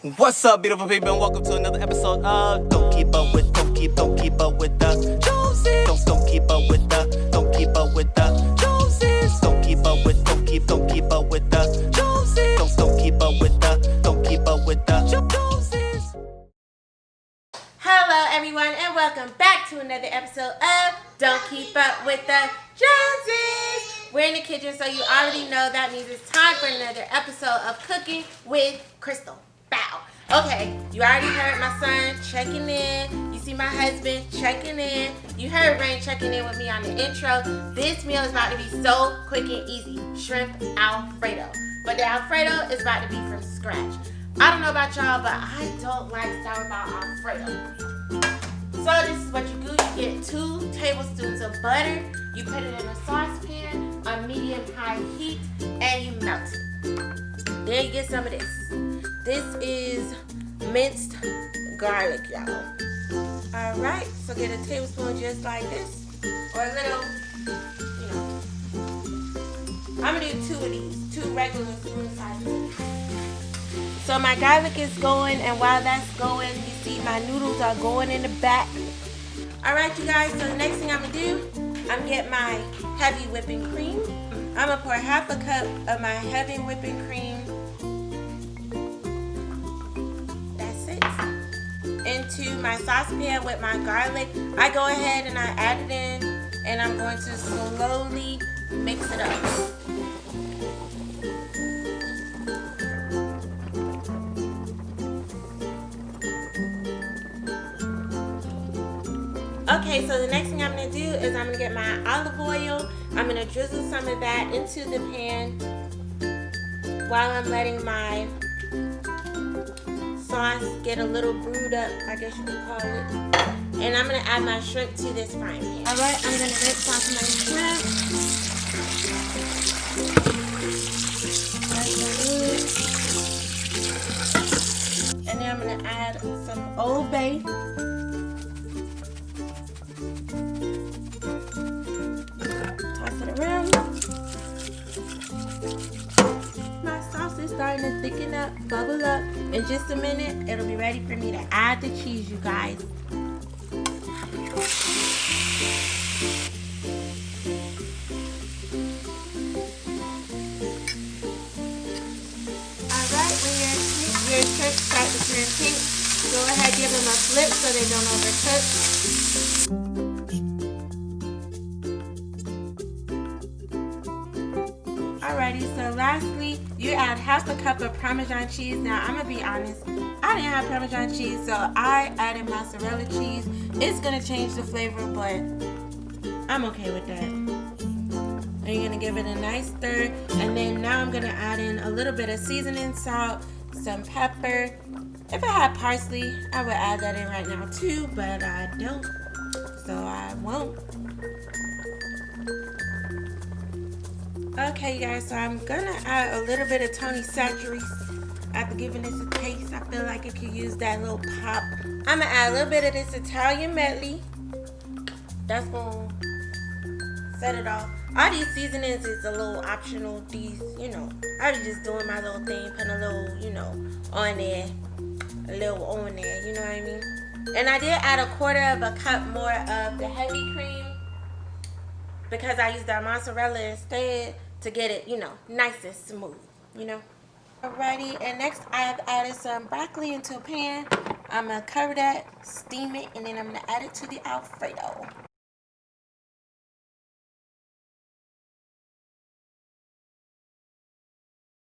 What's up, beautiful people, and welcome to another episode of Don't Keep Up With the Joneses. Don't keep up with the Joneses. Don't keep up with the Joneses. Don't keep up with the Joneses. Don't keep up with the Joneses. Hello everyone and welcome back to another episode of Don't Keep Up With the Joneses. We're in the kitchen, so you already know that means it's time for another episode of Cooking with Crystal. Bow. Okay, you already heard my son checking in. You see my husband checking in. You heard Rain checking in with me on the intro. This meal is about to be so quick and easy. Shrimp Alfredo. But the Alfredo is about to be from scratch. I don't know about y'all, but I don't like sour-ball Alfredo. So this is what you do. You get 2 tablespoons of butter. You put it in a saucepan on medium-high heat, and you melt it. Then you get some of this. This is minced garlic, y'all. Alright, so get a tablespoon just like this. Or a little, I'm going to do 2 of these. 2 regular spoon sizes. So my garlic is going, and while that's going, you see my noodles are going in the back. Alright, you guys, so the next thing I'm going to do, I'm going to get my heavy whipping cream. I'm going to pour half a cup of my heavy whipping cream. That's it. Into my saucepan with my garlic. I go ahead and I add it in, and I'm going to slowly mix it up. Okay, so the next thing I'm going to do is I'm going to get my olive oil. I'm going to drizzle some of that into the pan while I'm letting my sauce get a little brewed up, I guess you could call it. And I'm going to add my shrimp to this frying pan. Alright, I'm going to rinse off my shrimp. And then I'm going to add some Old Bay. My sauce is starting to thicken up, bubble up. In just a minute, it'll be ready for me to add the cheese, you guys. Alright, when your shrimp start to turn pink, go ahead, give them a flip so they don't overcook. Alrighty, so lastly, you add half a cup of Parmesan cheese. Now, I'm going to be honest, I didn't have Parmesan cheese, so I added mozzarella cheese. It's going to change the flavor, but I'm okay with that. And you're going to give it a nice stir, and then now I'm going to add in a little bit of seasoning salt, some pepper. If I had parsley, I would add that in right now too, but I don't, so I won't. Okay, guys, so I'm gonna add a little bit of Tony Chachere's after giving this a taste. I feel like it could use that little pop. I'm gonna add a little bit of this Italian medley. That's gonna set it off. All these seasonings is a little optional. These, I was just doing my little thing, putting a little, on there, a little on there, you know what I mean? And I did add a 1/4 of a cup more of the heavy cream because I used that mozzarella instead to get it, nice and smooth, Alrighty, and next I have added some broccoli into a pan. I'm going to cover that, steam it, and then I'm going to add it to the Alfredo.